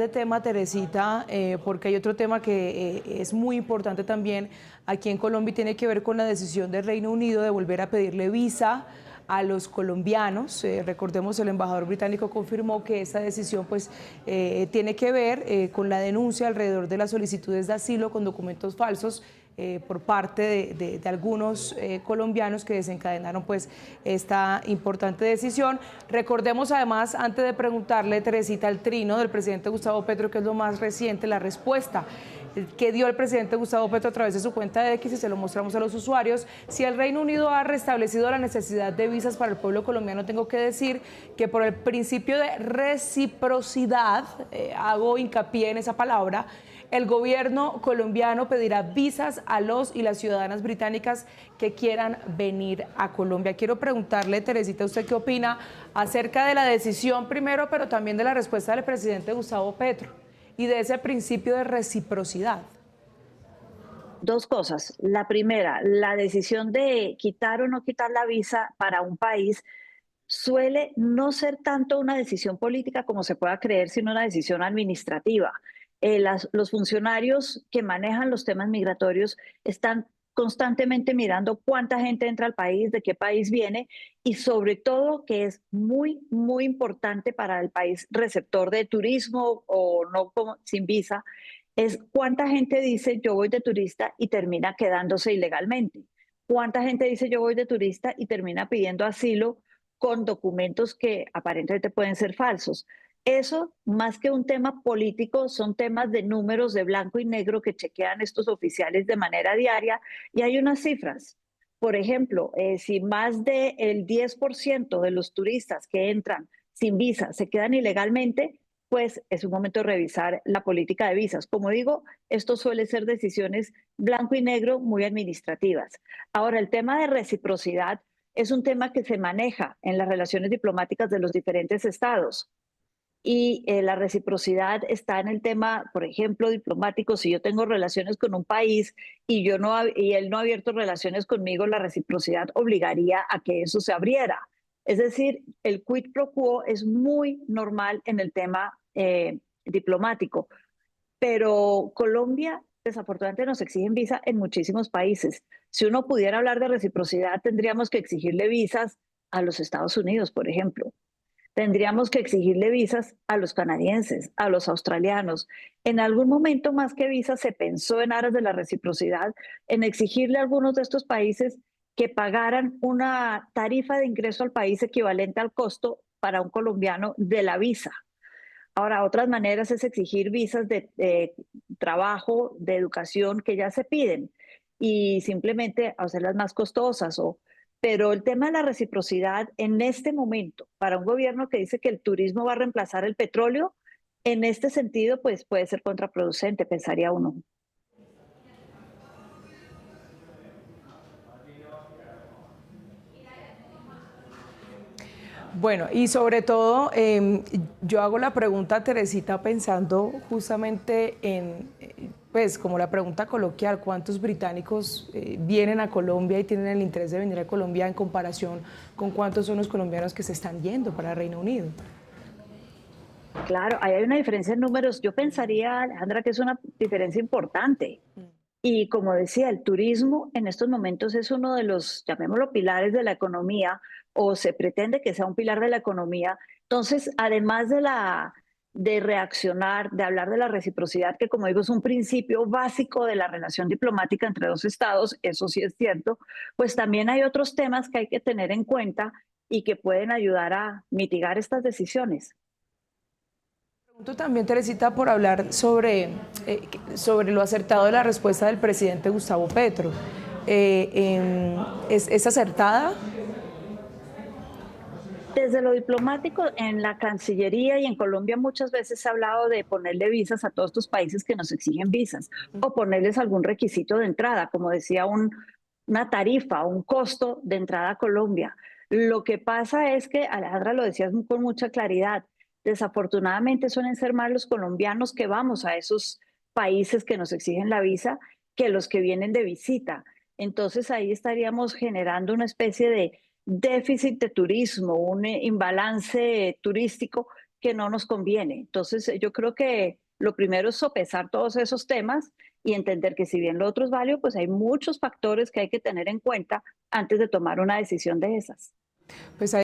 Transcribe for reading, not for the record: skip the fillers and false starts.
de tema, Teresita, porque hay otro tema que es muy importante también aquí en Colombia y tiene que ver con la decisión del Reino Unido de volver a pedirle visa a los colombianos. Recordemos, el embajador británico confirmó que esa decisión pues tiene que ver con la denuncia alrededor de las solicitudes de asilo con documentos falsos por parte de algunos colombianos que desencadenaron pues esta importante decisión. Recordemos además, antes de preguntarle, Teresita, el trino del presidente Gustavo Petro, que es lo más reciente, la respuesta que dio el presidente Gustavo Petro a través de su cuenta de X, y se lo mostramos a los usuarios. Si el Reino Unido ha restablecido la necesidad de visas para el pueblo colombiano, tengo que decir que por el principio de reciprocidad, hago hincapié en esa palabra, el gobierno colombiano pedirá visas a los y las ciudadanas británicas que quieran venir a Colombia. Quiero preguntarle, Teresita, ¿usted qué opina acerca de la decisión primero, pero también de la respuesta del presidente Gustavo Petro y de ese principio de reciprocidad? Dos cosas. La primera, la decisión de quitar o no quitar la visa para un país suele no ser tanto una decisión política como se pueda creer, sino una decisión administrativa. Los funcionarios que manejan los temas migratorios están constantemente mirando cuánta gente entra al país, de qué país viene y sobre todo, que es muy, muy importante para el país receptor de turismo o no sin visa, es cuánta gente dice yo voy de turista y termina quedándose ilegalmente. Cuánta gente dice yo voy de turista y termina pidiendo asilo con documentos que aparentemente pueden ser falsos. Eso, más que un tema político, son temas de números de blanco y negro que chequean estos oficiales de manera diaria y hay unas cifras. Por ejemplo, si más del 10% de los turistas que entran sin visa se quedan ilegalmente, pues es un momento de revisar la política de visas. Como digo, esto suele ser decisiones blanco y negro muy administrativas. Ahora, el tema de reciprocidad es un tema que se maneja en las relaciones diplomáticas de los diferentes estados. Y la reciprocidad está en el tema, por ejemplo, diplomático. Si yo tengo relaciones con un país y, y él no ha abierto relaciones conmigo, la reciprocidad obligaría a que eso se abriera. Es decir, el quid pro quo es muy normal en el tema diplomático. Pero Colombia, desafortunadamente, nos exigen visa en muchísimos países. Si uno pudiera hablar de reciprocidad, tendríamos que exigirle visas a los Estados Unidos, por ejemplo. Tendríamos que exigirle visas a los canadienses, a los australianos. En algún momento, más que visas, se pensó en aras de la reciprocidad, en exigirle a algunos de estos países que pagaran una tarifa de ingreso al país equivalente al costo para un colombiano de la visa. Ahora, otras maneras es exigir visas de trabajo, de educación que ya se piden y simplemente hacerlas más costosas. Pero el tema de la reciprocidad en este momento, para un gobierno que dice que el turismo va a reemplazar el petróleo, en este sentido, pues puede ser contraproducente, pensaría uno. Bueno, y sobre todo, yo hago la pregunta, Teresita, pensando justamente en, pues, como la pregunta coloquial, ¿cuántos británicos vienen a Colombia y tienen el interés de venir a Colombia en comparación con cuántos son los colombianos que se están yendo para Reino Unido? Claro, ahí hay una diferencia en números. Yo pensaría, Alejandra, que es una diferencia importante. Y como decía, el turismo en estos momentos es uno de los, llamémoslo, pilares de la economía, o se pretende que sea un pilar de la economía. Entonces, además de reaccionar, de hablar de la reciprocidad, que como digo es un principio básico de la relación diplomática entre dos estados, eso sí es cierto, pues también hay otros temas que hay que tener en cuenta y que pueden ayudar a mitigar estas decisiones. Pregunto también, Teresita, por hablar sobre lo acertado de la respuesta del presidente Gustavo Petro. ¿Es acertada? Desde lo diplomático, en la Cancillería y en Colombia muchas veces se ha hablado de ponerle visas a todos estos países que nos exigen visas o ponerles algún requisito de entrada, como decía, una tarifa, un costo de entrada a Colombia. Lo que pasa es que, Alejandra, lo decías con mucha claridad, desafortunadamente suelen ser más los colombianos que vamos a esos países que nos exigen la visa que los que vienen de visita. Entonces ahí estaríamos generando una especie de déficit de turismo, un imbalance turístico que no nos conviene. Entonces, yo creo que lo primero es sopesar todos esos temas y entender que si bien lo otro es válido, pues hay muchos factores que hay que tener en cuenta antes de tomar una decisión de esas. Pues